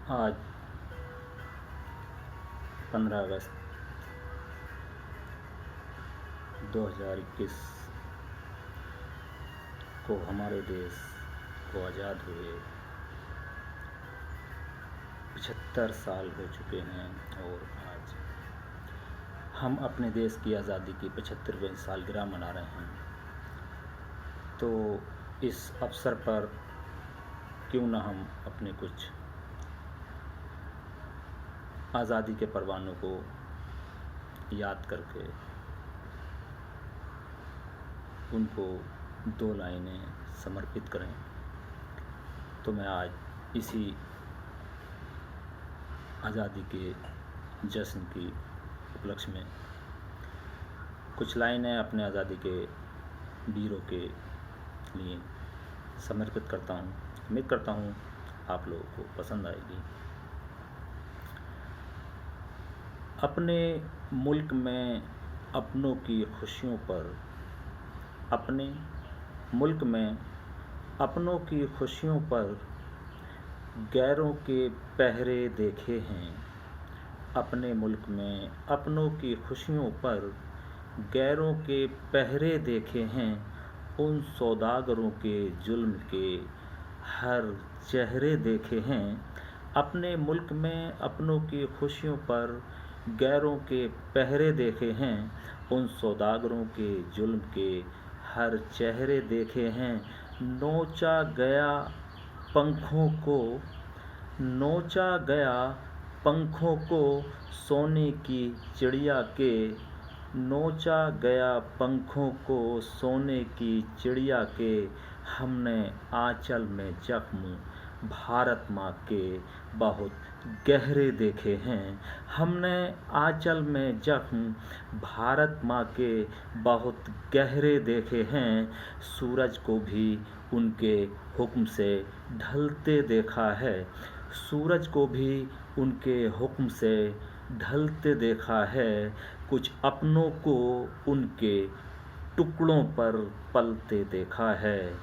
आज 15 अगस्त 2021 को हमारे देश को आज़ाद हुए 75 साल हो चुके हैं और आज हम अपने देश की आज़ादी की 75वीं सालगिरह मना रहे हैं। तो इस अवसर पर क्यों ना हम अपने कुछ आज़ादी के परवानों को याद करके उनको 2 लाइनें समर्पित करें। तो मैं आज इसी आज़ादी के जश्न की उपलक्ष्य में कुछ लाइनें अपने आज़ादी के वीरों के लिए समर्पित करता हूँ। उम्मीद करता हूँ आप लोगों को पसंद आएगी। अपने मुल्क में अपनों की खुशियों पर, अपने मुल्क में अपनों की खुशियों पर गैरों के पहरे देखे हैं। अपने मुल्क में अपनों की खुशियों पर गैरों के पहरे देखे हैं। उन सौदागरों के जुल्म के हर चेहरे देखे हैं। अपने मुल्क में अपनों की खुशियों पर गैरों के पहरे देखे हैं। उन सौदागरों के जुल्म के हर चेहरे देखे हैं। नोचा गया पंखों को, नोचा गया पंखों को सोने की चिड़िया के, नोचा गया पंखों को सोने की चिड़िया के। हमने आंचल में जख्म भारत माँ के बहुत गहरे देखे हैं। हमने आंचल में जख्म भारत माँ के बहुत गहरे देखे हैं। सूरज को भी उनके हुक्म से ढलते देखा है। सूरज को भी उनके हुक्म से ढलते देखा है। कुछ अपनों को उनके टुकड़ों पर पलते देखा है।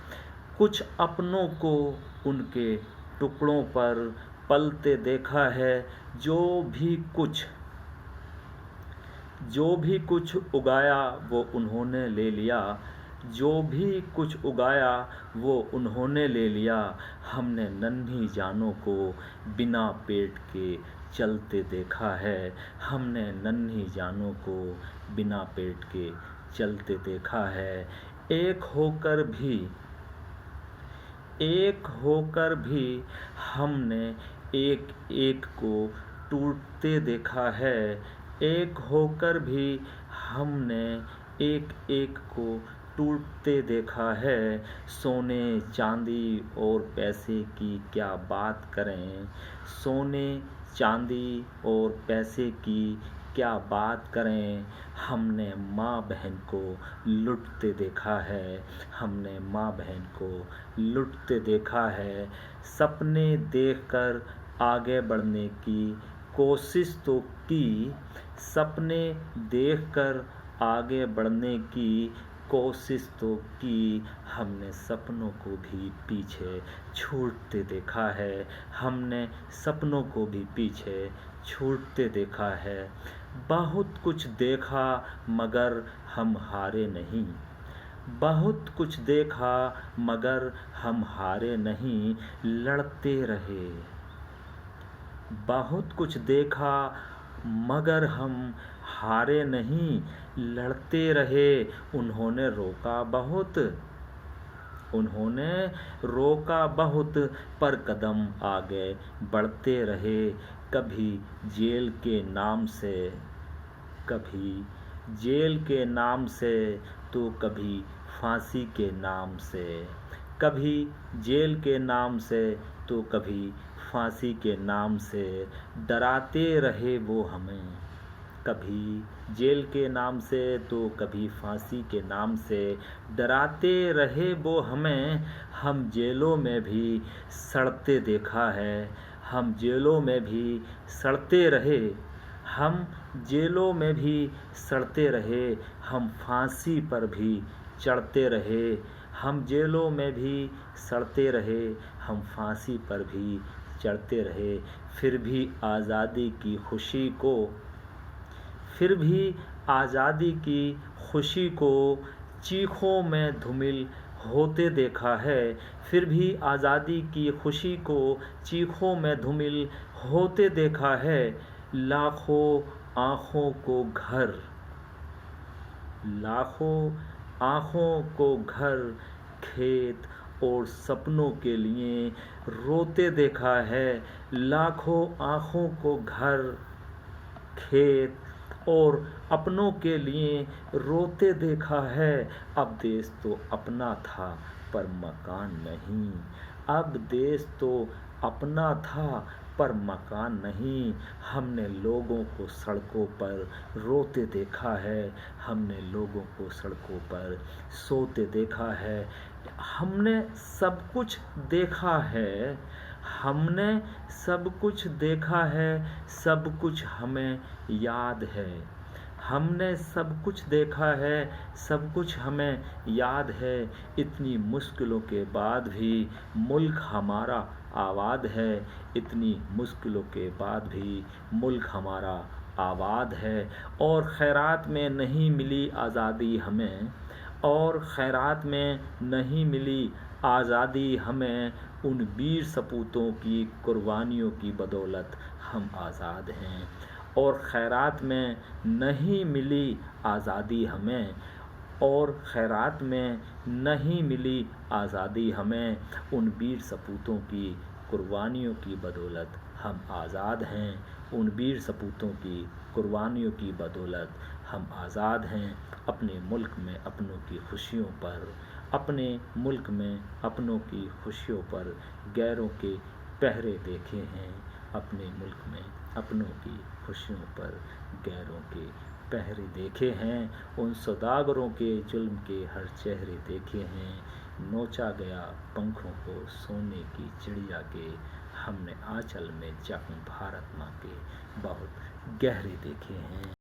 कुछ अपनों को उनके टुकड़ों पर पलते देखा है। जो भी कुछ उगाया वो उन्होंने ले लिया। जो भी कुछ उगाया वो उन्होंने ले लिया। हमने नन्ही जानों को बिना पेट के चलते देखा है। हमने नन्ही जानों को बिना पेट के चलते देखा है। एक होकर भी हमने एक एक को टूटते देखा है। एक होकर भी हमने एक एक को टूटते देखा है। सोने चांदी और पैसे की क्या बात करें। सोने चांदी और पैसे की क्या बात करें। हमने माँ बहन को लुटते देखा है। हमने माँ बहन को लुटते देखा है। सपने देखकर आगे बढ़ने की कोशिश तो की। सपने देखकर आगे बढ़ने की कोशिश तो की। हमने सपनों को भी पीछे छूटते देखा है। हमने सपनों को भी पीछे छूटते देखा है। बहुत कुछ देखा मगर हम हारे नहीं। बहुत कुछ देखा मगर हम हारे नहीं, लड़ते रहे। बहुत कुछ देखा मगर हम हारे नहीं, लड़ते रहे। उन्होंने रोका बहुत पर कदम आगे बढ़ते रहे। कभी जेल के नाम से, कभी जेल के नाम से तो कभी फांसी के नाम से। कभी जेल के नाम से तो कभी फांसी के नाम से डराते रहे वो हमें। कभी जेल के नाम से तो कभी फांसी के नाम से डराते रहे वो हमें। हम जेलों में भी सड़ते देखा है। हम जेलों में भी सड़ते रहे। हम जेलों में भी सड़ते रहे। हम फांसी पर भी चढ़ते रहे। हम जेलों में भी सड़ते रहे। हम फांसी पर भी चढ़ते रहे, फिर भी आज़ादी की खुशी को चीखों में धूमिल होते देखा है। फिर भी आज़ादी की खुशी को चीखों में धूमिल होते देखा है। लाखों आँखों को घर, खेत और सपनों के लिए रोते देखा है। लाखों आँखों को घर, खेत और अपनों के लिए रोते देखा है। अब देश तो अपना था पर मकान नहीं। अब देश तो अपना था पर मकान नहीं। हमने लोगों को सड़कों पर रोते देखा है। हमने लोगों को सड़कों पर सोते देखा है। हमने सब कुछ देखा है। हमने सब कुछ देखा है। सब कुछ हमें याद है। हमने सब कुछ देखा है। सब कुछ हमें याद है। इतनी मुश्किलों के बाद भी मुल्क हमारा आबाद है। इतनी मुश्किलों के बाद भी मुल्क हमारा आबाद है। और खैरात में नहीं मिली आज़ादी हमें। और खैरात में नहीं मिली आज़ादी हमें। उन वीर सपूतों की कुर्बानियों की बदौलत हम आज़ाद हैं। और खैरात में नहीं मिली आज़ादी हमें। और खैरात में नहीं मिली आज़ादी हमें। उन वीर सपूतों की कुर्बानियों की बदौलत हम आज़ाद हैं। उन वीर सपूतों की कुर्बानियों की बदौलत हम आज़ाद हैं। अपने मुल्क में अपनों की खुशियों पर, अपने मुल्क में अपनों की खुशियों पर गैरों के पहरे देखे हैं। अपने मुल्क में अपनों की खुशियों पर गैरों के पहरे देखे हैं। उन सौदागरों के जुल्म के हर चेहरे देखे हैं। नोचा गया पंखों को सोने की चिड़िया के, हमने आंचल में जख्म भारत माँ के बहुत गहरे देखे हैं।